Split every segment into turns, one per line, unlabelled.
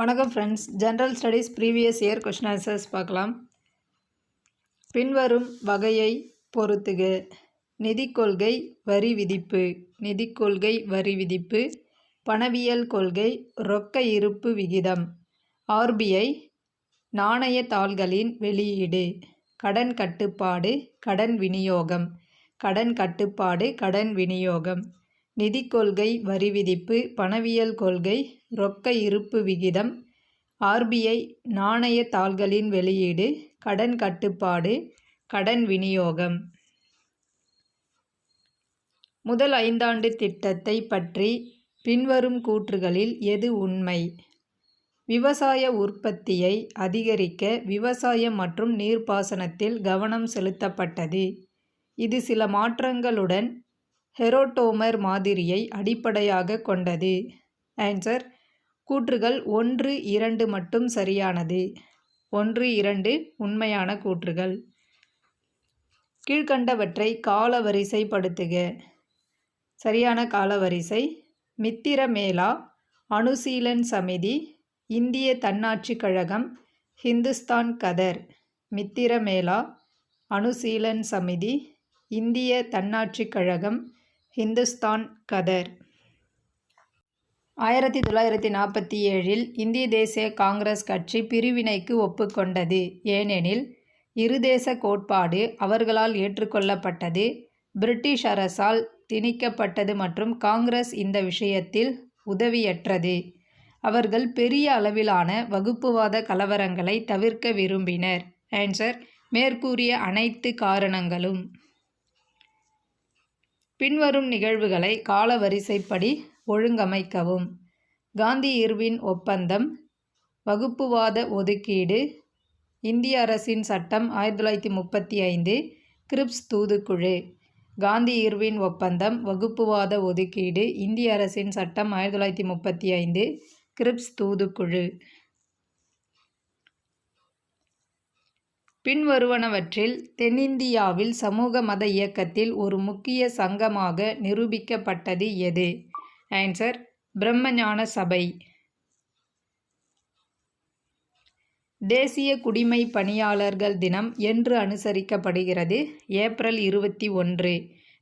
வணக்கம் friends. General studies previous year question answers பார்க்கலாம். பின்வரும் வகையை பொறுத்துக. நிதிக் கொள்கை வரி விதிப்பு. நிதிக் கொள்கை வரி விதிப்பு. பணவியல் கொள்கை ரொக்க இருப்பு விகிதம். ஆர்பிஐ நாணய தாள்களின் வெளியீடு. கடன் கட்டுப்பாடு கடன் விநியோகம். கடன் கட்டுப்பாடு கடன் விநியோகம். நிதிக் கொள்கை வரி விதிப்பு. பணவியல் கொள்கை ரொக்க இருப்பு விகிதம். ஆர்பிஐ நாணய தாள்களின் வெளியீடு. கடன் கட்டுப்பாடு கடன் விநியோகம். முதல் ஐந்தாண்டு திட்டத்தை பற்றி பின்வரும் கூற்றுகளில் எது உண்மை? விவசாய உற்பத்தியை அதிகரிக்க விவசாயம் மற்றும் நீர்ப்பாசனத்தில் கவனம் செலுத்தப்பட்டது. இது சில மாற்றங்களுடன் ஹெரோடோமர் மாதிரியை அடிப்படையாக கொண்டது. ஆன்சர்: கூற்றுகள் 1, 2 மட்டும் சரியானது. 1, 2 உண்மையான கூற்றுகள். கீழ்கண்டவற்றை காலவரிசைப்படுத்துக. சரியான காலவரிசை: மித்திரமேளா, அனுசீலன் சமிதி, இந்திய தன்னாட்சி கழகம், ஹிந்துஸ்தான் கதர். மித்திரமேளா, அனுசீலன் சமிதி, இந்திய தன்னாட்சி கழகம், ஹிந்துஸ்தான் கதர். 1947இல் இந்திய தேசிய காங்கிரஸ் கட்சி பிரிவினைக்கு ஒப்புக்கொண்டது. ஏனெனில் இருதேச கோட்பாடு அவர்களால் ஏற்றுக்கொள்ளப்பட்டது, பிரிட்டிஷ் அரசால் திணிக்கப்பட்டது மற்றும் காங்கிரஸ் இந்த விஷயத்தில் உதவியற்றது. அவர்கள் பெரிய அளவிலான வகுப்புவாத கலவரங்களை தவிர்க்க விரும்பினர். ஆன்சர்: மேற்கூறிய அனைத்து காரணங்களும். பின்வரும் நிகழ்வுகளை காலவரிசைப்படி ஒழுங்கமைக்கவும். காந்தி-இர்வின் ஒப்பந்தம், வகுப்புவாத ஒதுக்கீடு, இந்திய அரசின் சட்டம் 1935, கிரிப்ஸ் தூதுக்குழு. காந்தி-இர்வின் ஒப்பந்தம், வகுப்புவாத ஒதுக்கீடு, இந்திய அரசின் சட்டம் 1935, கிரிப்ஸ் தூதுக்குழு. பின்வருவனவற்றில் தென்னிந்தியாவில் சமூக மத இயக்கத்தில் ஒரு முக்கிய சங்கமாக நிரூபிக்கப்பட்டது எது? ஆன்சர்: பிரம்மஞான சபை. தேசிய குடிமைப் பணியாளர்கள் தினம் என்று அனுசரிக்கப்படுகிறது? ஏப்ரல் 21.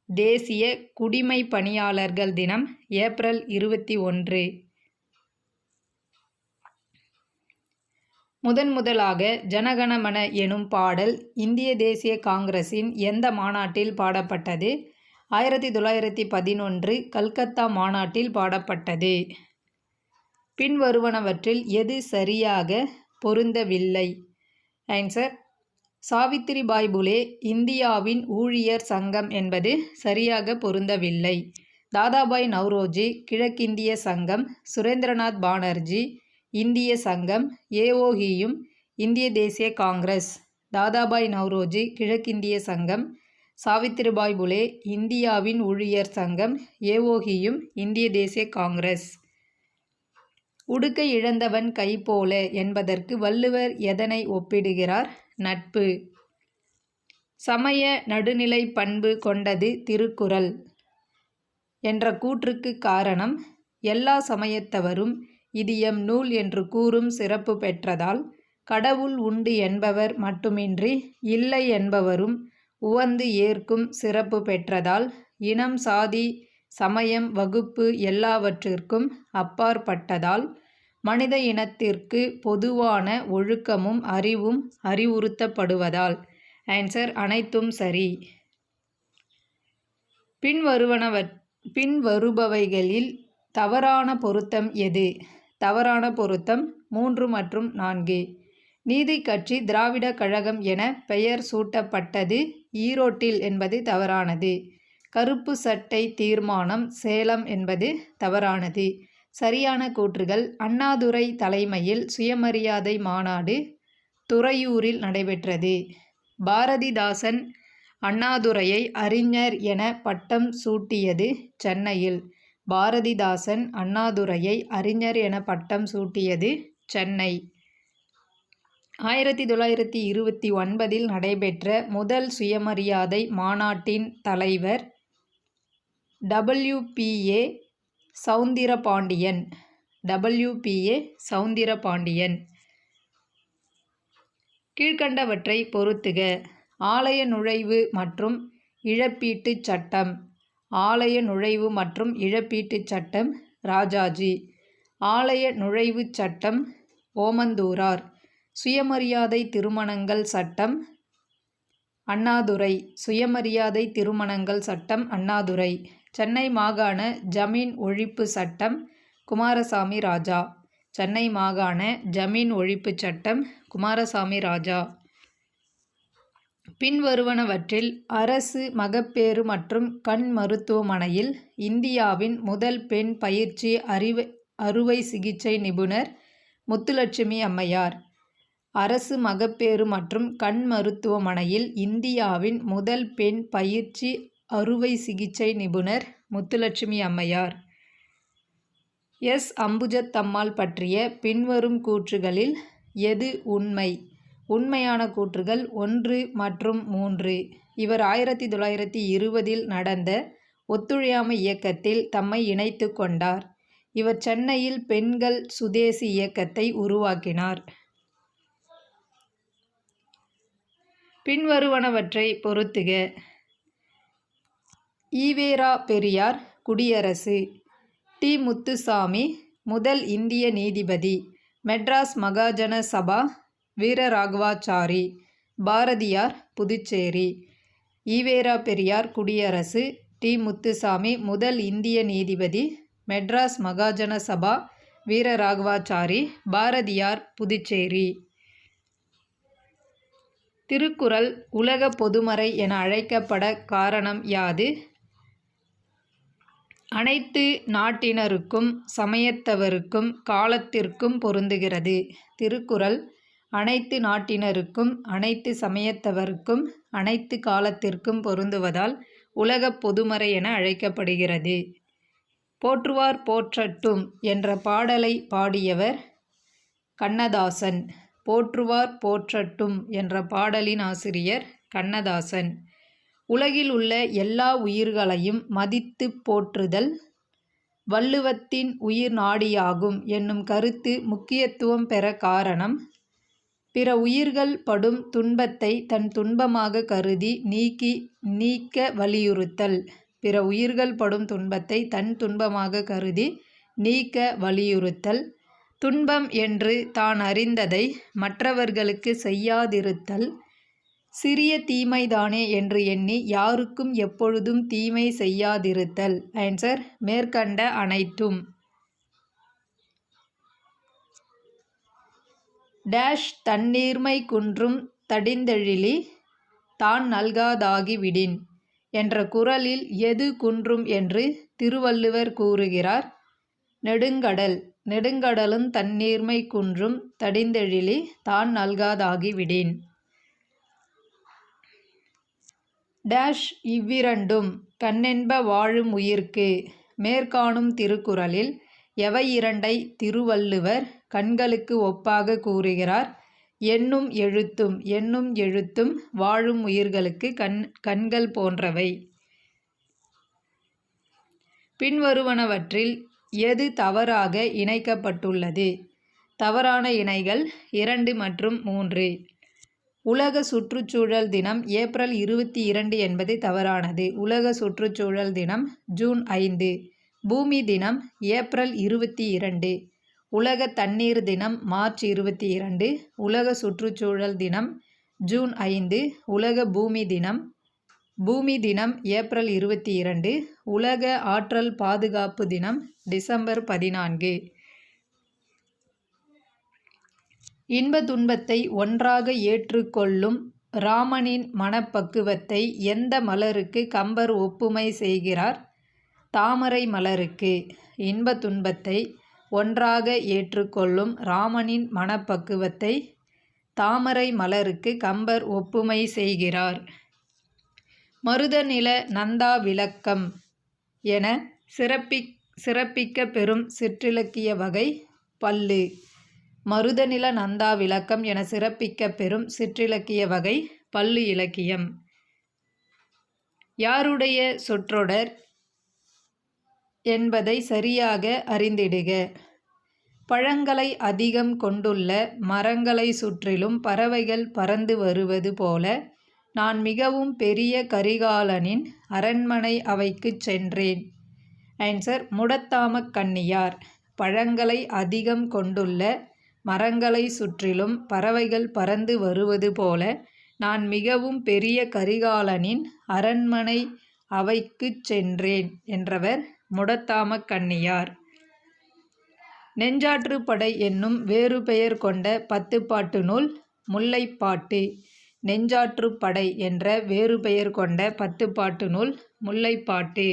தேசிய குடிமைப் பணியாளர்கள் தினம் ஏப்ரல் 21. முதலாக ஜனகணமன எனும் பாடல் இந்திய தேசிய காங்கிரசின் எந்த மாநாட்டில் பாடப்பட்டது? 1911 கல்கத்தா மாநாட்டில் பாடப்பட்டது. பின்வருவனவற்றில் எது சரியாக பொருந்தவில்லை? ஆன்சர்: சாவித்திரிபாய் புலே இந்தியாவின் ஊழியர் சங்கம் என்பது சரியாக பொருந்தவில்லை. தாதாபாய் நவ்ரோஜி கிழக்கிந்திய சங்கம், சுரேந்திரநாத் பானர்ஜி இந்திய சங்கம், ஏஓஹியும் இந்திய தேசிய காங்கிரஸ். தாதாபாய் நவ்ரோஜி கிழக்கிந்திய சங்கம், சாவித்திரிபாய் புலே இந்தியாவின் ஊழியர் சங்கம், ஏஓஹியும் இந்திய தேசிய காங்கிரஸ். உடுக்கை இழந்தவன் கை போல என்பதற்கு வள்ளுவர் எதனை ஒப்பிடுகிறார்? நட்பு. சமய நடுநிலை பண்பு கொண்டது திருக்குறள் என்ற கூற்றுக்கு காரணம், எல்லா சமயத்தவரும் இது எம் நூல் என்று கூறும் சிறப்பு பெற்றதால், கடவுள் உண்டு என்பவர் மட்டுமின்றி இல்லை என்பவரும் உவந்து ஏற்கும் சிறப்பு பெற்றதால், இனம், சாதி, சமயம், வகுப்பு எல்லாவற்றிற்கும் அப்பாற்பட்டதால், மனித இனத்திற்கு பொதுவான ஒழுக்கமும் அறிவும் அறிவுறுத்தப்படுவதால். ஆன்சர்: அனைத்தும் சரி. பின்வருபவைகளில் தவறான பொருத்தம் எது? தவறான பொருத்தம் 3 மற்றும் 4. நீதிக் கட்சி திராவிட கழகம் என பெயர் சூட்டப்பட்டது ஈரோட்டில் என்பது தவறானது. கருப்பு சட்டை தீர்மானம் சேலம் என்பது தவறானது. சரியான கூற்றுகள்: அண்ணாதுரை தலைமையில் சுயமரியாதை மாநாடு துறையூரில் நடைபெற்றது. பாரதிதாசன் அண்ணாதுரையை அறிஞர் என பட்டம் சூட்டியது சென்னையில். பாரதிதாசன் அண்ணாதுரையை அறிஞர் என பட்டம் சூட்டியது சென்னை. 1929இல் நடைபெற்ற முதல் சுயமரியாதை மாநாட்டின் தலைவர் WPA சவுந்திரபாண்டியன். WPA சவுந்திரபாண்டியன். கீழ்க்கண்டவற்றை பொறுத்துக. ஆலய நுழைவு மற்றும் இழப்பீட்டுச் சட்டம். ஆலய நுழைவு மற்றும் இழப்பீட்டுச் சட்டம் ராஜாஜி. ஆலய நுழைவுச் சட்டம் ஓமந்தூரார். சுயமரியாதை திருமணங்கள் சட்டம் அண்ணாதுரை. சுயமரியாதை திருமணங்கள் சட்டம் அண்ணாதுரை. சென்னை மாகாண ஜமீன் ஒழிப்பு சட்டம் குமாரசாமி ராஜா. சென்னை மாகாண ஜமீன் ஒழிப்பு சட்டம் குமாரசாமி ராஜா. பின்வருவனவற்றில் அரசு மகப்பேறு மற்றும் கண் மருத்துவமனையில் இந்தியாவின் முதல் பெண் பயிற்சி அறுவை சிகிச்சை நிபுணர் முத்துலட்சுமி அம்மையார். அரசு மகப்பேறு மற்றும் கண் மருத்துவமனையில் இந்தியாவின் முதல் பெண் பயிற்சி அறுவை சிகிச்சை நிபுணர் முத்துலட்சுமி அம்மையார். எஸ். அம்புஜத்தம்மாள் பற்றிய பின்வரும் கூற்றுகளில் எது உண்மை? உண்மையான கூற்றுகள் 1 மற்றும் 3. இவர் 1920 நடந்த ஒத்துழையாமை இயக்கத்தில் தம்மை இணைத்து கொண்டார். இவர் சென்னையில் பெண்கள் சுதேசி இயக்கத்தை உருவாக்கினார். பின்வருவனவற்றை பொறுத்துக. ஈவேரா பெரியார் குடியரசு. டி. முத்துசாமி முதல் இந்திய நீதிபதி. மெட்ராஸ் மகாஜன சபா வீரராகவாச்சாரி. பாரதியார் புதுச்சேரி. ஈவேரா பெரியார் குடியரசு. டி. முத்துசாமி முதல் இந்திய நீதிபதி. மெட்ராஸ் மகாஜன சபா வீரராகவாச்சாரி. பாரதியார் புதுச்சேரி. திருக்குறள் உலக பொதுமறை என அழைக்கப்பட காரணம் யாது? அனைத்து நாட்டினருக்கும் சமயத்தவருக்கும் காலத்திற்கும் பொருந்துகிறது. திருக்குறள் அனைத்து நாட்டினருக்கும் அனைத்து சமயத்தவருக்கும் அனைத்து காலத்திற்கும் பொருந்துவதால் உலகப் பொதுமறை என அழைக்கப்படுகிறது. போற்றுவார் போற்றட்டும் என்ற பாடலை பாடியவர் கண்ணதாசன். போற்றுவார் போற்றட்டும் என்ற பாடலின் ஆசிரியர் கண்ணதாசன். உலகில் உள்ள எல்லா உயிர்களையும் மதித்துப் போற்றுதல் வள்ளுவத்தின் உயிர் நாடியாகும் என்னும் கருத்து முக்கியத்துவம் பெற காரணம், பிற உயிர்கள் படும் துன்பத்தை தன் துன்பமாக கருதி நீக்க வலியுறுத்தல். பிற உயிர்கள் படும் துன்பத்தை தன் துன்பமாக கருதி நீக்க வலியுறுத்தல். துன்பம் என்று தான் அறிந்ததை மற்றவர்களுக்கு செய்யாதிருத்தல். சிறிய தீமைதானே என்று எண்ணி யாருக்கும் எப்பொழுதும் தீமை செய்யாதிருத்தல். ஆன்சர் மேற்கண்ட அனைத்தும். டேஷ் தன்னீர்மை குன்றும் தடிந்தெழிலி தான் நல்காதாகி விடின் என்ற குறளில் எது குன்றும் என்று திருவள்ளுவர் கூறுகிறார்? நெடுங்கடல். நெடுங்கடலும் தன்னீர்மை குன்றும் தடிந்தெழிலி தான் நல்காதாகி விடின். டேஷ் இவ்விரண்டும் கண்ணென்ப வாழும் உயிர்க்கு. மேற்காணும் திருக்குறளில் எவை இரண்டை திருவள்ளுவர் கண்களுக்கு ஒப்பாக கூறுகிறார்? எண்ணும் எழுத்தும். எண்ணும் எழுத்தும் வாழும் உயிர்களுக்கு கண்கள் போன்றவை. பின்வருவனவற்றில் எது தவறாக இணைக்கப்பட்டுள்ளது? தவறான இணைகள் 2 மற்றும் 3. உலக சுற்றுச்சூழல் தினம் ஏப்ரல் 22 என்பது தவறானது. உலக சுற்றுச்சூழல் தினம் ஜூன் 5. பூமி தினம் ஏப்ரல் 22. உலக தண்ணீர் தினம் மார்ச் 22. உலக சுற்றுச்சூழல் தினம் ஜூன் 5. உலக பூமி தினம் ஏப்ரல் 22. உலக ஆற்றல் பாதுகாப்பு தினம் டிசம்பர் 14. இன்ப துன்பத்தை ஒன்றாக ஏற்றுக்கொள்ளும் ராமனின் மனப்பக்குவத்தை எந்த மலருக்கு கம்பர் ஒப்புமை செய்கிறார்? தாமரை மலருக்கு. இன்ப துன்பத்தை ஒன்றாக ஏற்றுக்கொள்ளும் ராமனின் மனப்பக்குவத்தை தாமரை மலருக்கு கம்பர் ஒப்புமை செய்கிறார். மருதநில நந்தா விளக்கம் என சிறப்பிக்க பெறும் சிற்றிலக்கிய வகை பள்ளு. மருதநில நந்தா விளக்கம் என சிறப்பிக்க பெறும் சிற்றிலக்கிய வகை பள்ளு இலக்கியம். யாருடைய சொற்றொடர் என்பதை சரியாக அறிந்திடுக. பழங்களை அதிகம் கொண்டுள்ள மரங்களை சுற்றிலும் பறவைகள் பறந்து வருவது போல நான் மிகவும் பெரிய கரிகாலனின் அரண்மனை அவைக்குச் சென்றேன். ஆன்சர் முடத்தாமக் கண்ணியார். பழங்களை அதிகம் கொண்டுள்ள மரங்களை சுற்றிலும் பறவைகள் பறந்து வருவது போல நான் மிகவும் பெரிய கரிகாலனின் அரண்மனை அவைக்குச் சென்றேன் என்றவர் முடத்தாமக் கண்ணியார். நெஞ்சாற்றுப்படை என்னும் வேறு பெயர் கொண்ட 10 பாட்டு நூல் முல்லைப்பாட்டு. நெஞ்சாற்றுப்படை என்ற வேறு பெயர் கொண்ட 10 பாட்டு நூல் முல்லைப்பாட்டு.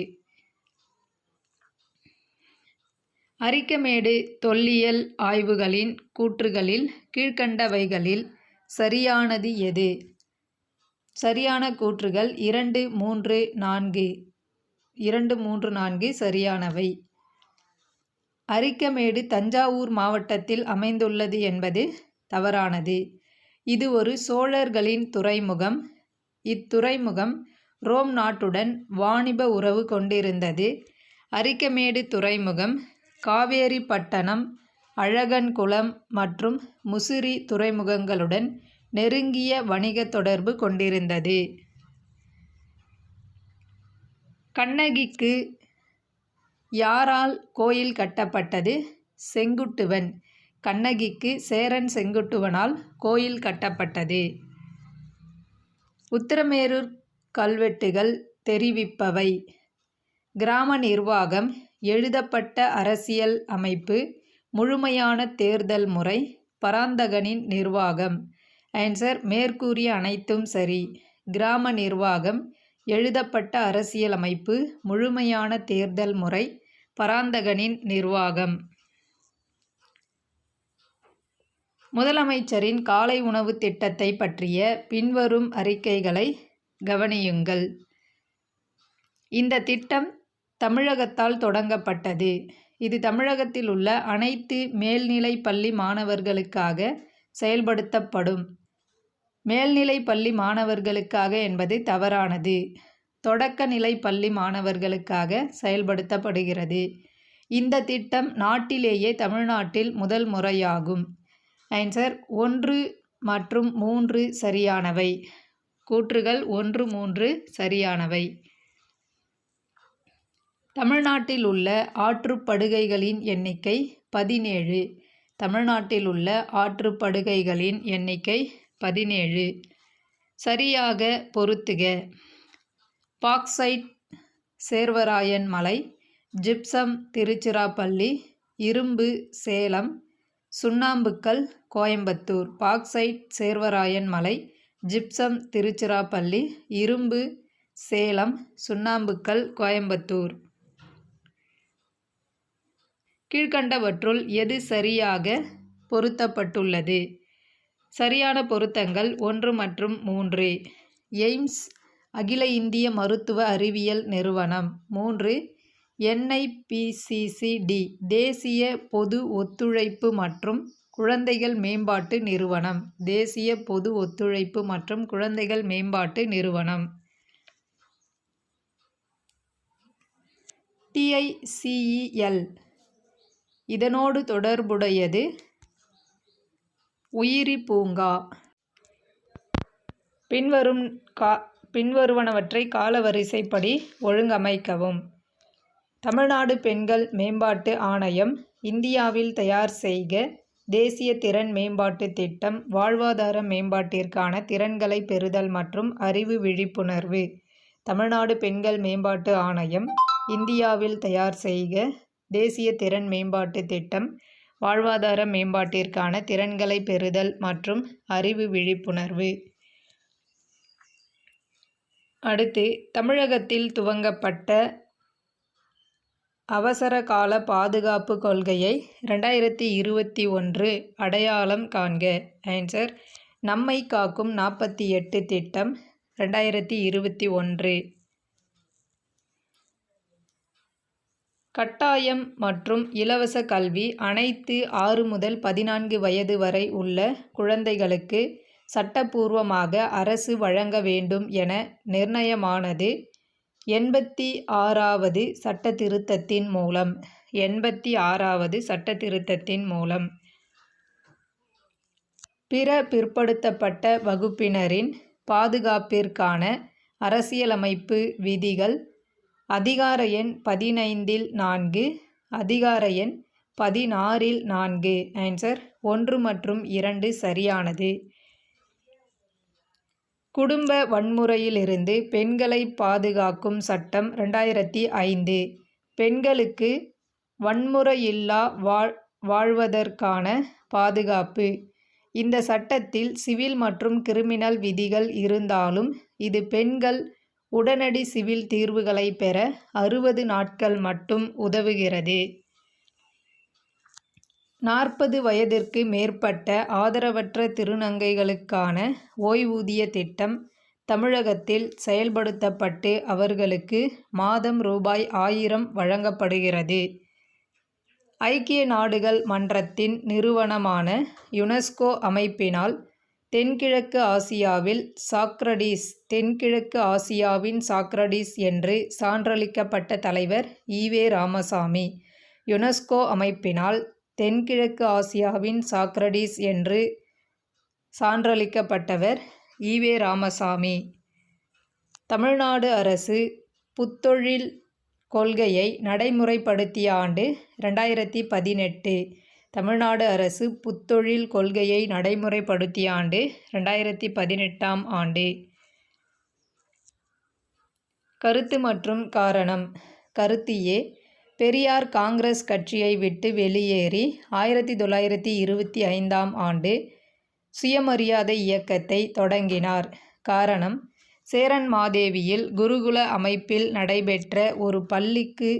அரிக்கமேடு தொல்லியல் ஆய்வுகளின் கூற்றுகளில் கீழ்க்கண்டவைகளில் சரியானது எது? சரியான கூற்றுகள் 2, 3, 4. 2, 3, 4 சரியானவை. அரிக்கமேடு தஞ்சாவூர் மாவட்டத்தில் அமைந்துள்ளது என்பது தவறானது. இது ஒரு சோழர்களின் துறைமுகம். இத்துறைமுகம் ரோம் நாட்டுடன் வாணிப உறவு கொண்டிருந்தது. அரிக்கமேடு துறைமுகம் காவேரிப்பட்டணம், அழகன்குளம் மற்றும் முசிறி துறைமுகங்களுடன் நெருங்கிய வணிக தொடர்பு கொண்டிருந்தது. கண்ணகிக்கு யாரால் கோயில் கட்டப்பட்டது? செங்குட்டுவன். கண்ணகிக்கு சேரன் செங்குட்டுவனால் கோயில் கட்டப்பட்டது. உத்திரமேரூர் கல்வெட்டுகள் தெரிவிப்பவை: கிராம நிர்வாகம், எழுதப்பட்ட அரசியல் அமைப்பு, முழுமையான தேர்தல் முறை, பராந்தகனின் நிர்வாகம். ஆன்சர் மேற்கூறிய அனைத்தும் சரி. கிராம நிர்வாகம், எழுதப்பட்ட அரசியலமைப்பு, முழுமையான தேர்தல் முறை, பராந்தகனின் நிர்வாகம். முதலமைச்சரின் காலை உணவு திட்டத்தை பற்றிய பின்வரும் அறிக்கைகளை கவனியுங்கள். இந்த திட்டம் தமிழகத்தால் தொடங்கப்பட்டது. இது தமிழகத்தில் உள்ள அனைத்து மேல்நிலை பள்ளி மாணவர்களுக்காக செயல்படுத்தப்படும். மேல்நிலை பள்ளி மாணவர்களுக்காக என்பது தவறானது. தொடக்க நிலை பள்ளி மாணவர்களுக்காக செயல்படுத்தப்படுகிறது. இந்த திட்டம் நாட்டிலேயே தமிழ்நாட்டில் முதல் முறையாகும். ஆன்சர் 1 மற்றும் 3 சரியானவை. கூற்றுகள் 1, 3 சரியானவை. தமிழ்நாட்டில் உள்ள ஆற்றுப்படுகைகளின் எண்ணிக்கை 17. தமிழ்நாட்டில் உள்ள ஆற்றுப்படுகைகளின் எண்ணிக்கை 17. சரியாக பொருத்துக. பாக்சைட் சேர்வராயன் மலை, ஜிப்சம் திருச்சிராப்பள்ளி, இரும்பு சேலம், சுண்ணாம்புக்கல் கோயம்புத்தூர். பாக்சைட் சேர்வராயன் மலை, ஜிப்சம் திருச்சிராப்பள்ளி, இரும்பு சேலம், சுண்ணாம்புக்கல் கோயம்புத்தூர். கீழ்க்கண்டவற்றுள் எது சரியாக பொருத்தப்பட்டுள்ளது? சரியான பொருத்தங்கள் 1 மற்றும் 3. எய்ம்ஸ் அகில இந்திய மருத்துவ அறிவியல் நிறுவனம். 3. NIPCCD தேசிய பொது ஒத்துழைப்பு மற்றும் குழந்தைகள் மேம்பாட்டு நிறுவனம். தேசிய பொது ஒத்துழைப்பு மற்றும் குழந்தைகள் மேம்பாட்டு நிறுவனம். TICEL இதனோடு தொடர்புடையது உயிரி பூங்கா. பின்வருவனவற்றை காலவரிசைப்படி ஒழுங்கமைக்கவும். தமிழ்நாடு பெண்கள் மேம்பாட்டு ஆணையம், இந்தியாவில் தயார் செய்க, தேசிய திறன் மேம்பாட்டு திட்டம், வாழ்வாதார மேம்பாட்டிற்கான திறன்களை பெறுதல் மற்றும் அறிவு விழிப்புணர்வு. தமிழ்நாடு பெண்கள் மேம்பாட்டு ஆணையம், இந்தியாவில் தயார் செய்க, தேசிய திறன் மேம்பாட்டு திட்டம், வாழ்வாதார மேம்பாட்டிற்கான திறன்களை பெறுதல் மற்றும் அறிவு விழிப்புணர்வு. அடுத்து, தமிழகத்தில் துவங்கப்பட்ட அவசர கால பாதுகாப்பு கொள்கையை 2021 அடையாளம் காண்க. ஆன்சர் நம்மை காக்கும் 48 திட்டம் 2021. கட்டாயம் மற்றும் இலவச கல்வி அனைத்து 6 முதல் 14 வயது வரை உள்ள குழந்தைகளுக்கு சட்டபூர்வமாக அரசு வழங்க வேண்டும் என நிர்ணயமானது 86வது சட்ட திருத்தத்தின் மூலம். 86வது சட்டத்திருத்தத்தின் மூலம். பிற பிற்படுத்தப்பட்ட வகுப்பினரின் பாதுகாப்பிற்கான அரசியலமைப்பு விதிகள் அதிகார எண் 15(4), அதிகார எண் 16(4). ஆன்சர் 1 மற்றும் 2 சரியானது. குடும்ப வன்முறையிலிருந்து பெண்களை பாதுகாக்கும் சட்டம் 2005. பெண்களுக்கு வன்முறையில்லா வாழ்வதற்கான பாதுகாப்பு. இந்த சட்டத்தில் சிவில் மற்றும் கிரிமினல் விதிகள் இருந்தாலும் இது பெண்கள் உடனடி சிவில் தீர்வுகளை பெற 60 நாட்கள் மட்டும் உதவுகிறது. 40 வயதிற்கு மேற்பட்ட ஆதரவற்ற திருநங்கைகளுக்கான ஓய்வூதிய திட்டம் தமிழகத்தில் செயல்படுத்தப்பட்டு அவர்களுக்கு மாதம் ரூபாய் 1000 வழங்கப்படுகிறது. ஐக்கிய நாடுகள் மன்றத்தின் நிறுவனமான யுனெஸ்கோ அமைப்பினால் தென்கிழக்கு ஆசியாவில் சாக்ரடீஸ் தென்கிழக்கு ஆசியாவின் சாக்ரடீஸ் என்று சான்றளிக்கப்பட்ட தலைவர் ஈ.வே. ராமசாமி. யுனெஸ்கோ அமைப்பினால் தென்கிழக்கு ஆசியாவின் சாக்ரடீஸ் என்று சான்றளிக்கப்பட்டவர் ஈ.வே. ராமசாமி. தமிழ்நாடு அரசு புத்தொழில் கொள்கையை நடைமுறைப்படுத்திய ஆண்டு 2018. தமிழ்நாடு அரசு புத்தொழில் கொள்கையை நடைமுறைப்படுத்திய ஆண்டு 2018ஆம் ஆண்டு. கருத்து மற்றும் காரணம். கருத்து ஏ. பெரியார் காங்கிரஸ் கட்சியை விட்டு வெளியேறி 1925ஆம் ஆண்டு சுயமரியாதை இயக்கத்தை தொடங்கினார். காரணம் சேரன்மாதேவியில் குருகுல அமைப்பில் நடைபெற்ற ஒரு பள்ளிக்கு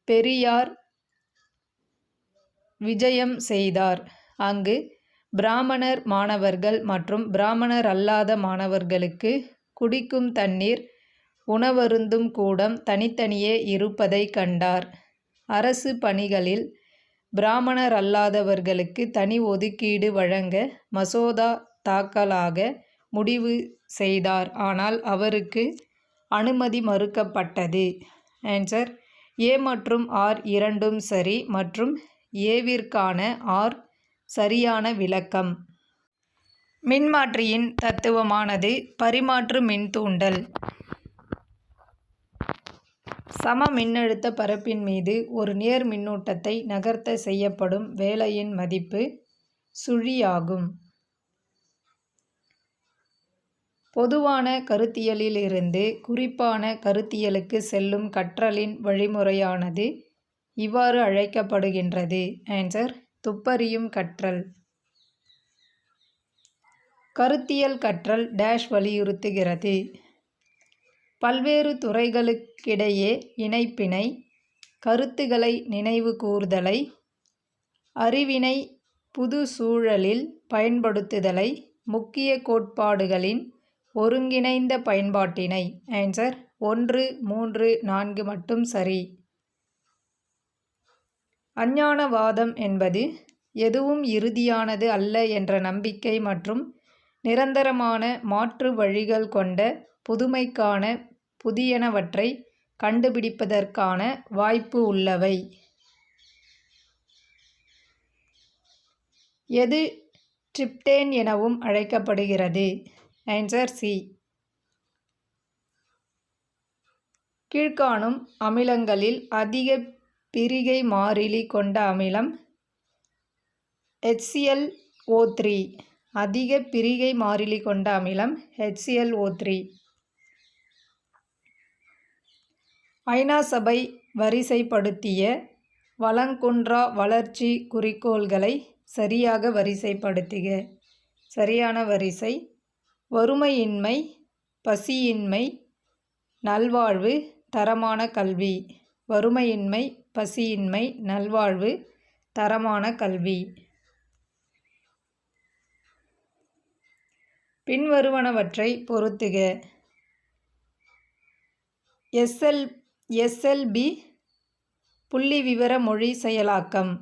பெரியார் விஜயம் செய்தார். அங்கு பிராமணர் மாணவர்கள் மற்றும் பிராமணர் அல்லாத மாணவர்களுக்கு குடிக்கும் தண்ணீர், உணவருந்தும் கூடம் தனித்தனியே இருப்பதை கண்டார். அரசு பணிகளில் பிராமணர் அல்லாதவர்களுக்கு தனி ஒதுக்கீடு வழங்க மசோதா தாக்கலாக முடிவு செய்தார். ஆனால் அவருக்கு அனுமதி மறுக்கப்பட்டது. ஆன்சர் ஏ மற்றும் ஆர் இரண்டும் சரி மற்றும் ஏவிற்கான ஆர் சரியான விளக்கம். மின்மாற்றியின் தத்துவமானது பரிமாற்று மின்தூண்டல். சம மின்னழுத்த பரப்பின் மீது ஒரு நேர் மின்னூட்டத்தை நகர்த்த செய்யப்படும் வேலையின் மதிப்பு சுழியாகும். பொதுவான கருத்தியலிலிருந்து குறிப்பான கருத்தியலுக்கு செல்லும் கற்றலின் வழிமுறையானது இவ்வாறு அழைக்கப்படுகின்றது. ஆன்சர் துப்பறியும் கற்றல். கருத்தியல் கற்றல் டேஷ் வலியுறுத்துகிறது. பல்வேறு துறைகளுக்கிடையே இணைப்பினை, கருத்துக்களை நினைவு கூர்தலை, அறிவினை புது சூழலில் பயன்படுத்துதலை, முக்கிய கோட்பாடுகளின் ஒருங்கிணைந்த பயன்பாட்டினை. ஆன்சர் 1, 3, 4 மட்டும் சரி. அஞ்ஞானவாதம் என்பது எதுவும் இறுதியானது அல்ல என்ற நம்பிக்கை மற்றும் நிரந்தரமான மாற்று வழிகள் கொண்ட புதுமைக்கான புதியனவற்றை கண்டுபிடிப்பதற்கான வாய்ப்பு உள்ளவை. எது டிரிப்டேன் எனவும் அழைக்கப்படுகிறது. Answer C. கீழ்காணும் அமிலங்களில் அதிக பிரிகை மாறிலி கொண்ட அமிலம் HClO3. அதிக பிரிகை மாறிலி கொண்ட அமிலம் HClO3. ஐநா சபை வரிசைப்படுத்திய வளங்குன்றா வளர்ச்சி குறிக்கோள்களை சரியாக வரிசைப்படுத்துக. சரியான வரிசை: வறுமையின்மை, பசியின்மை, நல்வாழ்வு, தரமான கல்வி. வறுமையின்மை, பசியின்மை, நல்வாழ்வு, தரமான கல்வி. பின்வருவனவற்றை பொருத்துக. SLB புள்ளிவிவர மொழி செயலாக்கம்.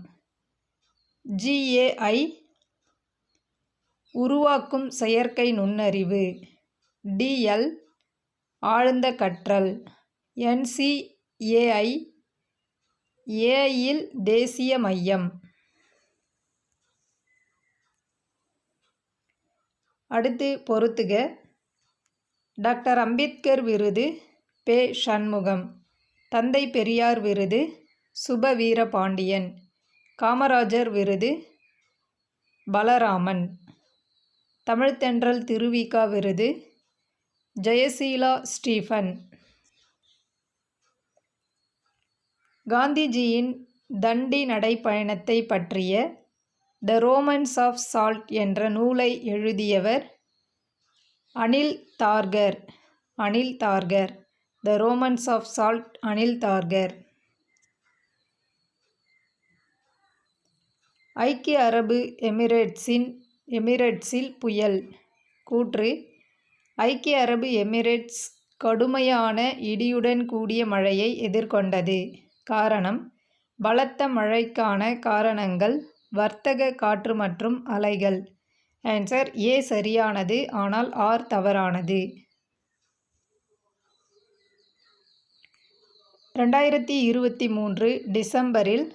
GAI உருவாக்கும் செயற்கை நுண்ணறிவு. DL ஆழ்ந்த கற்றல். NCAI ஏயில் தேசிய மையம். அடுத்து பொறுத்துக. டாக்டர் அம்பேத்கர் விருது பெ. சண்முகம். தந்தை பெரியார் விருது சுப வீரபாண்டியன். காமராஜர் விருது பலராமன். தமிழ்த்தென்றல் திருவிக விருது ஜெயசீலா ஸ்டீபன். காந்திஜியின் தண்டி நடைப்பயணத்தை பற்றிய த ரோமன்ஸ் ஆஃப் சால்ட் என்ற நூலை எழுதியவர் அனில் தார்கர். அனில் தார்கர். த ரோமன்ஸ் ஆஃப் சால்ட், அனில் தார்கர். ஐக்கிய அரபு எமிரேட்ஸில் புயல். கூற்று: ஐக்கிய அரபு எமிரேட்ஸ் கடுமையான இடியுடன் கூடிய மழையை எதிர்கொண்டது. காரணம்: பலத்த மழைக்கான காரணங்கள் வர்த்தக காற்று மற்றும் அலைகள். ஆன்சர் ஏ சரியானது, ஆனால் ஆர் தவறானது. 2023 டிசம்பரில்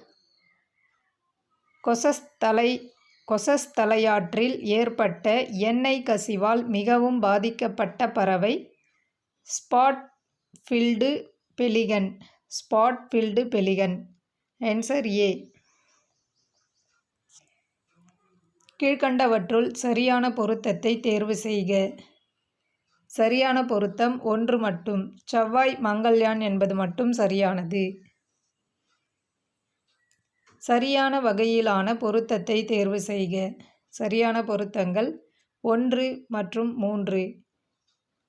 கொசஸ்தலையாற்றில் ஏற்பட்ட எண்ணெய் கசிவால் மிகவும் பாதிக்கப்பட்ட பறவை spot billed pelican. Spot billed pelican. Answer A. கீழ்க்கண்டவற்றுள் சரியான பொருத்தத்தை தேர்வு செய்க. சரியான பொருத்தம் 1 மட்டும். செவ்வாய் மங்கள்யான் என்பது மட்டும் சரியானது. சரியான வகையிலான பொருத்தத்தை தேர்வு செய்க. சரியான பொருத்தங்கள் 1 மற்றும் 3.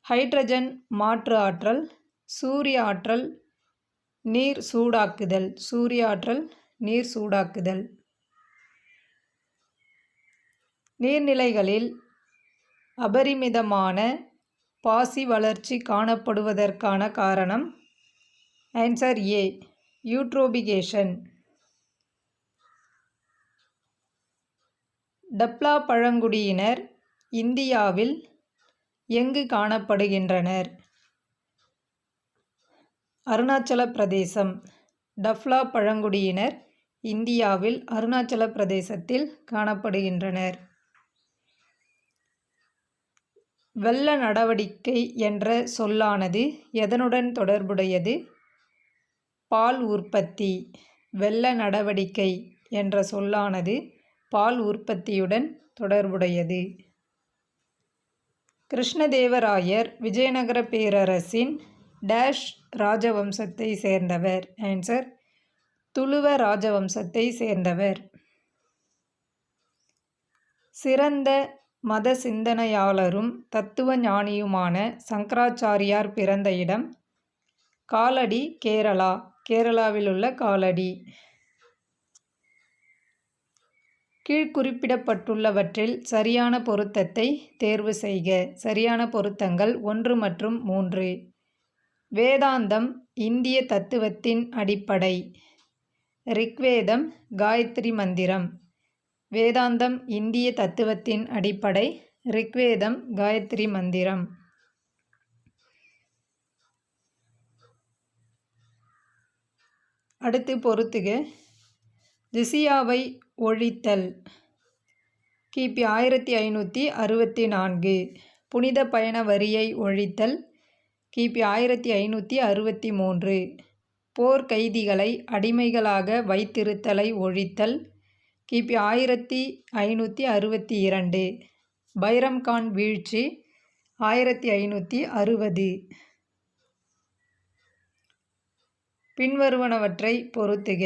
ஹைட்ரஜன் மாற்று ஆற்றல், சூரிய ஆற்றல், நீர் சூடாக்குதல். சூரிய ஆற்றல், நீர் சூடாக்குதல். நீர்நிலைகளில் அபரிமிதமான பாசி வளர்ச்சி காணப்படுவதற்கான காரணம். Answer A. யூட்ரோபிகேஷன். டப்ளா பழங்குடியினர் இந்தியாவில் எங்கு காணப்படுகின்றனர்? அருணாச்சல பிரதேசம். டப்ளா பழங்குடியினர் இந்தியாவில் அருணாச்சல பிரதேசத்தில் காணப்படுகின்றனர். வெள்ள நடவடிக்கை என்ற சொல்லானது எதனுடன் தொடர்புடையது? பால் உற்பத்தி. வெள்ள நடவடிக்கை என்ற சொல்லானது பால் உற்பத்தியுடன் தொடர்புடையது. கிருஷ்ணதேவராயர் விஜயநகர பேரரசின் டேஷ் ராஜவம்சத்தை சேர்ந்தவர். ஆன்சர் துளுவ ராஜவம்சத்தை சேர்ந்தவர். சிறந்த மத சிந்தனையாளரும் தத்துவ ஞானியுமான சங்கராச்சாரியார் பிறந்த இடம் காலடி, கேரளா. கேரளாவில் உள்ள காலடி. கீழ்குறிப்பிடப்பட்டுள்ளவற்றில் சரியான பொருத்தத்தை தேர்வு செய்க. சரியான பொருத்தங்கள் 1 மற்றும் 3. வேதாந்தம் இந்திய தத்துவத்தின் அடிப்படை. ரிக்வேதம், காயத்ரி மந்திரம். வேதாந்தம் இந்திய தத்துவத்தின் அடிப்படை. ரிக்வேதம், காயத்ரி மந்திரம். அடுத்து பொறுத்துக. ஜிசியாவை ஒழித்தல். கிபி 1564. புனித பயண வரியை ஒழித்தல். கிபி 1563. போர்க்கைதிகளை அடிமைகளாக வைத்திருத்தலை ஒழித்தல். கிபி 1562. பைரம்கான் வீழ்ச்சி 1560. பின்வருவனவற்றை பொறுத்துக.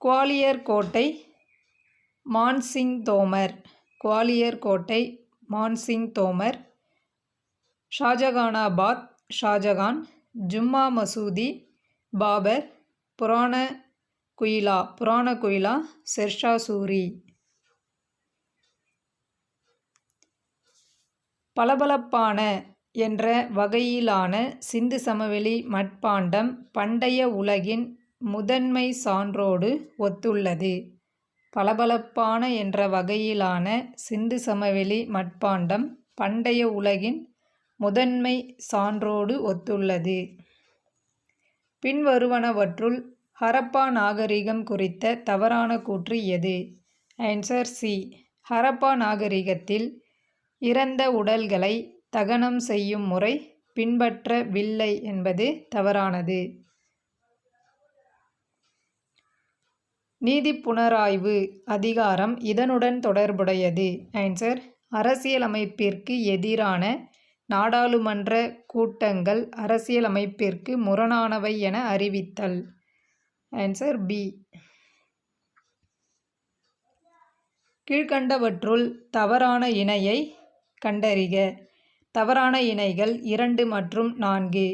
குவாலியர் கோட்டை மான்சிங் தோமர். குவாலியர் கோட்டை மான்சிங் தோமர். ஷாஜகானாபாத் ஷாஜகான். ஜும்மா மசூதி பாபர். புராண குயிலா ஷெர்ஷா சூரி. பளபளப்பான என்ற வகையிலான சிந்து சமவெளி மட்பாண்டம் பண்டைய உலகின் முதன்மை சான்றோடு ஒத்துள்ளது. பளபளப்பான என்ற வகையிலான சிந்து சமவெளி மட்பாண்டம் பண்டைய உலகின் முதன்மை சான்றோடு ஒத்துள்ளது. பின்வருவனவற்றுள் ஹரப்பா நாகரிகம் குறித்த தவறான கூற்று எது? Answer C. ஹரப்பா நாகரிகத்தில் இறந்த உடல்களை தகனம் செய்யும் முறை பின்பற்றவில்லை என்பது தவறானது. நீதி புனராய்வு அதிகாரம் இதனுடன் தொடர்புடையது. ஆன்சர் அரசியலமைப்பிற்கு எதிரான நாடாளுமன்ற கூட்டங்கள் அரசியலமைப்பிற்கு முரணானவை என அறிவித்தல். Answer B. கீழ்க்கண்டவற்றுள் தவறான இணையை கண்டறிக. தவறான இணைகள் 2 மற்றும் 4.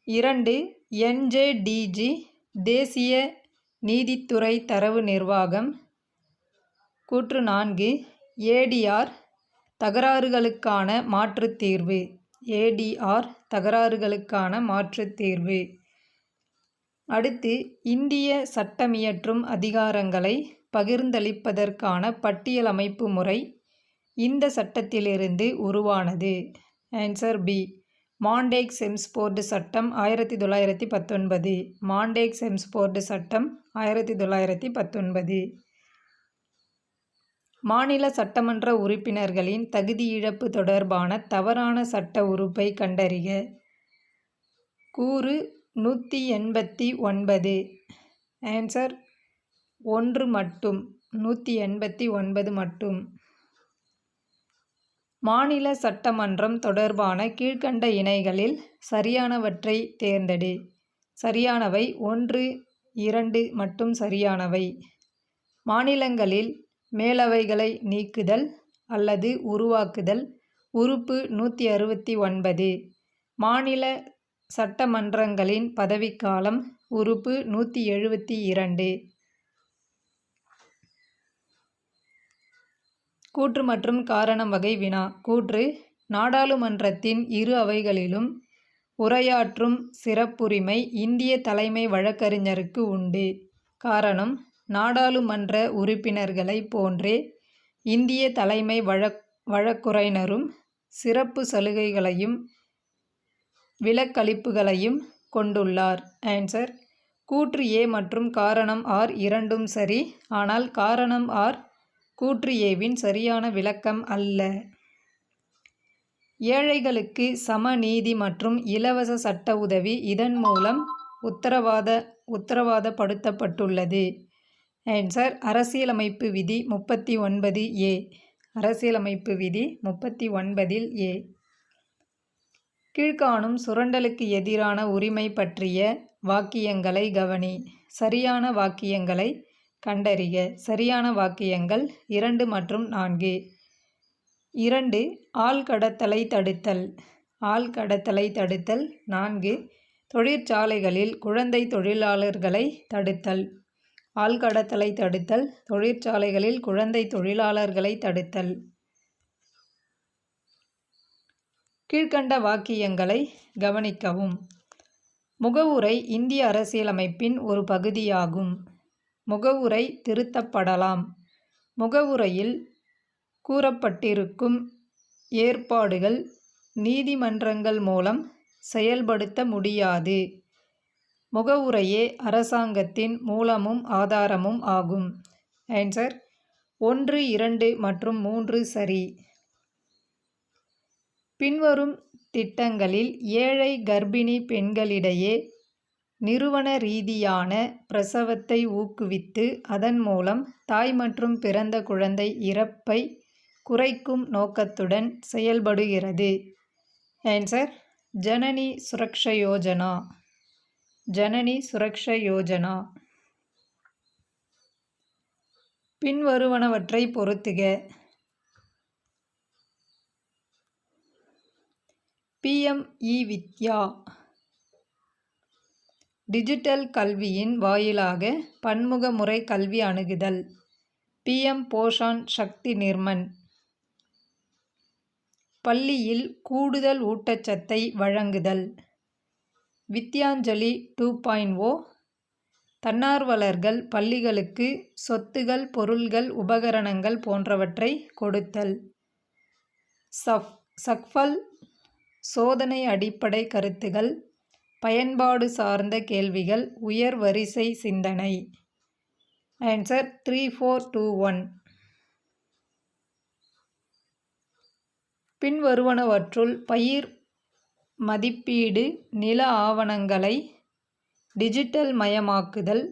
2. NJDG தேசிய நீதித்துறை தரவு நிர்வாகம். கூற்று 4. ADR தகராறுகளுக்கான மாற்றுத் தீர்வு. ADR தகராறுகளுக்கான மாற்றுத் தீர்வு. அடுத்து இந்திய சட்டமியற்றும் அதிகாரங்களை பகிர்ந்தளிப்பதற்கான பட்டியல் அமைப்பு முறை இந்த சட்டத்திலிருந்து உருவானது. Answer B. மாண்டேக்-செம்ஸ்போர்டு சட்டம் 1919. மாண்டேக்-செம்ஸ்போர்டு சட்டம் 1919. மாநில சட்டமன்ற உறுப்பினர்களின் தகுதி இழப்பு தொடர்பான தவறான சட்ட உறுப்பை கண்டறிக. கூறு 189. ஆன்சர் 1 மட்டும். 189 மட்டும். மாநில சட்டமன்றம் தொடர்பான கீழ்க்கண்ட இணைகளில் சரியானவற்றை தேர்ந்தெடு. சரியானவை 1, 2 மட்டும் சரியானவை. மாநிலங்களில் மேலவைகளை நீக்குதல் அல்லது உருவாக்குதல். உறுப்பு 169. மாநில சட்டமன்றங்களின் பதவிக்காலம். உறுப்பு 172. கூற்று மற்றும் காரணம் வகை வினா. கூற்று நாடாளுமன்றத்தின் இரு அவைகளிலும் உரையாற்றும் சிறப்புரிமை இந்திய தலைமை வழக்கறிஞருக்கு உண்டு. காரணம் நாடாளுமன்ற உறுப்பினர்களைப் போன்றே இந்திய தலைமை வழக்குரைஞரும் சிறப்பு சலுகைகளையும் விலக்களிப்புகளையும் கொண்டுள்ளார். ஆன்சர் கூற்று ஏ மற்றும் காரணம் ஆர் இரண்டும் சரி. ஆனால் காரணம் ஆர் கூற்று ஏவின் சரியான விளக்கம் அல்ல. ஏழைகளுக்கு சம நீதி மற்றும் இலவச சட்ட உதவி இதன் மூலம் உத்தரவாதப்படுத்தப்பட்டுள்ளது. ஆன்சர் அரசியலமைப்பு விதி 39A. அரசியலமைப்பு விதி 39A. கீழ்காணும் சுரண்டலுக்கு எதிரான உரிமை பற்றிய வாக்கியங்களை கவனி. சரியான வாக்கியங்களை கண்டறிக. சரியான வாக்கியங்கள் 2 மற்றும் 4. 2. ஆள்கடத்தலை தடுத்தல். ஆள்கடத்தலை தடுத்தல். 4. தொழிற்சாலைகளில் குழந்தை தொழிலாளர்களை தடுத்தல். ஆள்கடத்தலை தடுத்தல். தொழிற்சாலைகளில் குழந்தை தொழிலாளர்களை தடுத்தல். கீழ்க்கண்ட வாக்கியங்களை கவனிக்கவும். முகவுரை இந்திய அரசியலமைப்பின் ஒரு பகுதியாகும். முகவுரை திருத்தப்படலாம். முகவுரையில் கூறப்பட்டிருக்கும் ஏற்பாடுகள் நீதிமன்றங்கள் மூலம் செயல்படுத்த முடியாது. முகவுரையே அரசாங்கத்தின் மூலமும் ஆதாரமும் ஆகும். ஆன்சர் 1, 2 மற்றும் 3 சரி. பின்வரும் திட்டங்களில் ஏழை கர்ப்பிணி பெண்களிடையே நிறுவன ரீதியான பிரசவத்தை ஊக்குவித்து அதன் மூலம் தாய் மற்றும் பிறந்த குழந்தை இறப்பை குறைக்கும் நோக்கத்துடன் செயல்படுகிறது. ஆன்சர் ஜனனி சுரக்ஷா யோஜனா. ஜனனி சுரக்ஷா யோஜனா. பின்வருவனவற்றை பொருத்துக. PM-eவித்யா டிஜிட்டல் கல்வியின் வாயிலாக பன்முக முறை கல்வி அணுகுதல். PM-போஷான் சக்தி நிர்மன் பள்ளியில் கூடுதல் ஊட்டச்சத்தை வழங்குதல். வித்யாஞ்சலி 2.0 தன்னார்வலர்கள் பள்ளிகளுக்கு சொத்துகள் பொருள்கள் உபகரணங்கள் போன்றவற்றை கொடுத்தல். சஃபல் சோதனை அடிப்படை கருத்துகள் பயன்பாடு சார்ந்த கேள்விகள், உயர் வரிசை சிந்தனை. ஆன்சர் 3421. பின்வருவனவற்றுள் பயிர் மதிப்பீடு, நில ஆவணங்களை டிஜிட்டல் மயமாக்குதல்,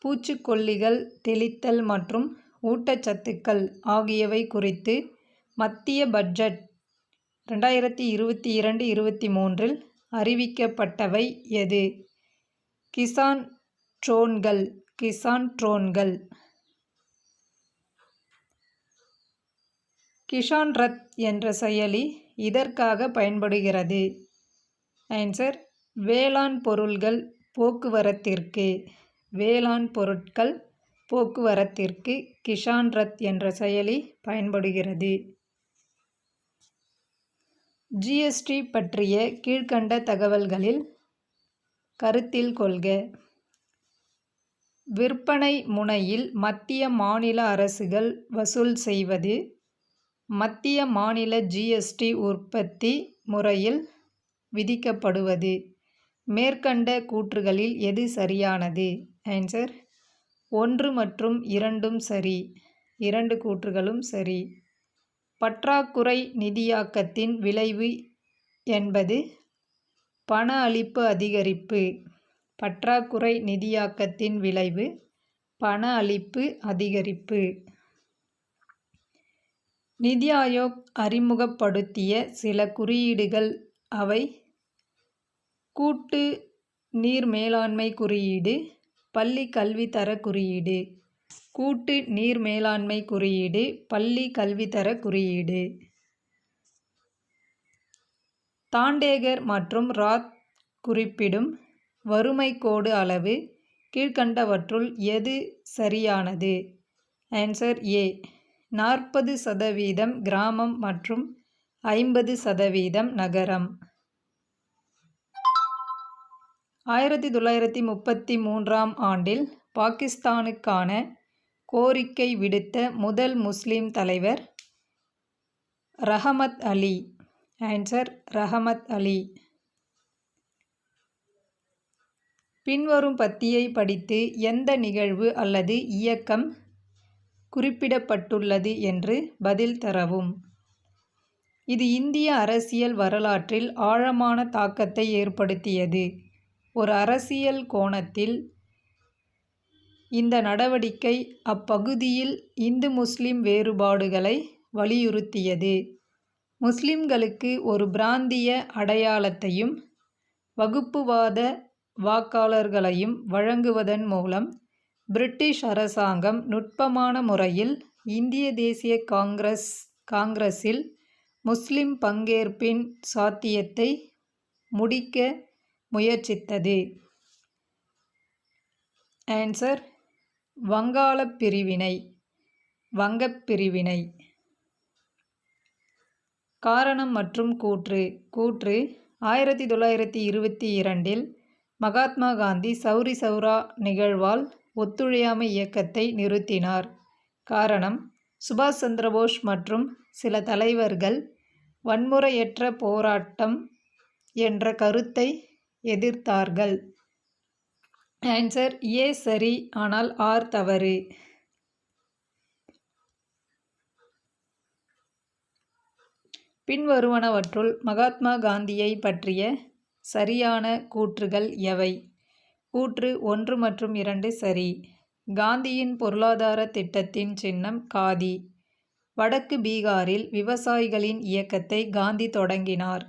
பூச்சிக்கொல்லிகள் தெளித்தல் மற்றும் ஊட்டச்சத்துக்கள் ஆகியவை குறித்து மத்திய பட்ஜெட் 2022-23 அறிவிக்கப்பட்டவை எது? கிசான் ட்ரோன்கள். கிஷான் ரத் என்ற செயலி இதற்காக பயன்படுகிறது. ஆன்சர் வேளாண் பொருட்கள் போக்குவரத்திற்கு கிஷான் ரத் என்ற செயலி பயன்படுகிறது. ஜிஎஸ்டி பற்றிய கீழ்க்கண்ட தகவல்களில் கருத்தில் கொள்க. விற்பனை முனையில் மத்திய மாநில அரசுகள் வசூல் செய்வது. மத்திய மாநில ஜிஎஸ்டி உற்பத்தி முறையில் விதிக்கப்படுவது. மேற்கண்ட கூற்றுகளில் எது சரியானது? ஆன்சர் 1 மற்றும் 2ம் சரி. 2 கூற்றுகளும் சரி. பற்றாக்குறை நிதியாக்கத்தின் விளைவு என்பது பண அளிப்பு அதிகரிப்பு. பற்றாக்குறை நிதியாக்கத்தின் விளைவு பண அளிப்பு அதிகரிப்பு. நிதி ஆயோக் அறிமுகப்படுத்திய சில குறியீடுகள் அவை: கூட்டு நீர் மேலாண்மை குறியீடு, பள்ளி கல்வித்தர குறியீடு. கூட்டு நீர் மேலாண்மை குறியீடு, பள்ளி கல்வித்தர குறியீடு. தாண்டேகர் மற்றும் ராத் குறிப்பிடும் வறுமை கோடு அளவு கீழ்க்கண்டவற்றுள் எது சரியானது? ஆன்சர் ஏ 40% கிராமம் மற்றும் 50% நகரம். 1933ஆம் ஆண்டில் பாகிஸ்தானுக்கான கோரிக்கை விடுத்த முதல் முஸ்லிம் தலைவர் ரஹமத் அலி. ஆன்சர் ரஹமத் அலி. பின்வரும் பத்தியை படித்து எந்த நிகழ்வு அல்லது இயக்கம் குறிப்பிடப்பட்டுள்ளது என்று பதில் தரவும். இது இந்திய அரசியல் வரலாற்றில் ஆழமான தாக்கத்தை ஏற்படுத்தியது. ஒரு அரசியல் கோணத்தில் இந்த நடவடிக்கை அப்பகுதியில் இந்து முஸ்லிம் வேறுபாடுகளை வலியுறுத்தியது. முஸ்லிம்களுக்கு ஒரு பிராந்திய அடையாளத்தையும் வகுப்புவாத வாக்காளர்களையும் வழங்குவதன் மூலம் பிரிட்டிஷ் அரசாங்கம் நுட்பமான முறையில் இந்திய தேசிய காங்கிரஸில் முஸ்லிம் பங்கேற்பின் சாத்தியத்தை முடிக்க முயற்சித்தது. ஆன்சர் வங்கப் பிரிவினை. காரணம் மற்றும் கூற்று. 1922இல் மகாத்மா காந்தி சௌரி சௌரா நிகழ்வால் ஒத்துழையாமை இயக்கத்தை நிறுத்தினார். காரணம்: சுபாஷ் சந்திரபோஸ் மற்றும் சில தலைவர்கள் வன்முறையற்ற போராட்டம் என்ற கருத்தை எதிர்த்தார்கள். ஆன்சர் ஏ சரி, ஆனால் ஆர் தவறு. பின்வருவனவற்றுள் மகாத்மா காந்தியை பற்றிய சரியான கூற்றுகள் எவை? கூற்று 1 மற்றும் 2 சரி. காந்தியின் பொருளாதார திட்டத்தின் சின்னம் காதி. வடக்கு பீகாரில் விவசாயிகளின் இயக்கத்தை காந்தி தொடங்கினார்.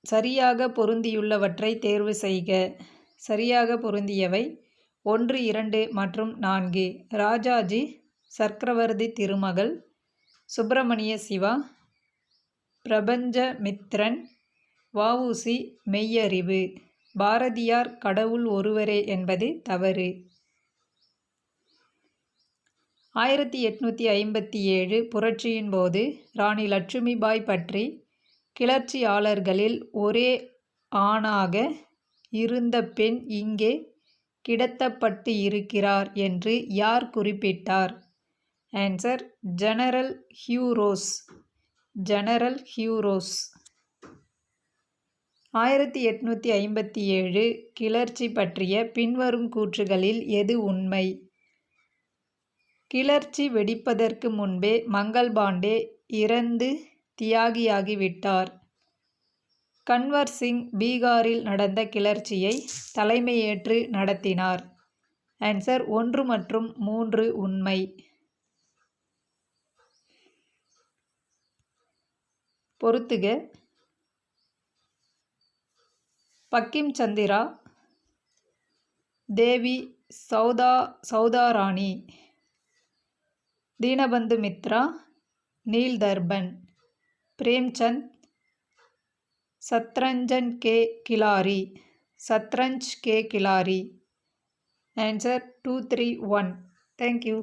சரியாக பொருந்தியுள்ளவற்றை தேர்வு செய்க. சரியாக பொருந்தியவை 1, 2 மற்றும் 4. ராஜாஜி சக்கரவர்த்தி திருமகள், சுப்பிரமணிய சிவா, பிரபஞ்சமித்ரன், வ.உ.சி. மெய்யறிவு, பாரதியார் கடவுள் ஒருவரே என்பது தவறு. 1857 புரட்சியின் போது ராணி லட்சுமிபாய் பற்றி கிளர்ச்சியாளர்களில் ஒரே ஆணாக இருந்த பெண் இங்கே கிடத்தப்பட்டு இருக்கிறார் என்று யார் குறிப்பிட்டார்? Answer General Hugh Rose. General Hugh Rose. 1857 கிளர்ச்சி பற்றிய பின்வரும் கூற்றுகளில் எது உண்மை? கிளர்ச்சி வெடிப்பதற்கு முன்பே மங்கள் பாண்டே இறந்து தியாகியாகிவிட்டார். கன்வர் சிங் பீகாரில் நடந்த கிளர்ச்சியை தலைமையேற்று நடத்தினார். ஆன்சர் 1 மற்றும் 3 உண்மை. பொறுத்துக. பக்கிம் சந்திரா, தேவி சௌதாராணி, தீனபந்து மித்ரா, நீல் தர்பன், பிரேம்சந்த், சத்ரஞ்சன் கே கிலாரி. சத்ரஞ்ச் கே கிலாரி. ஆன்சர் 2, 3, 1. தேங்க்யூ.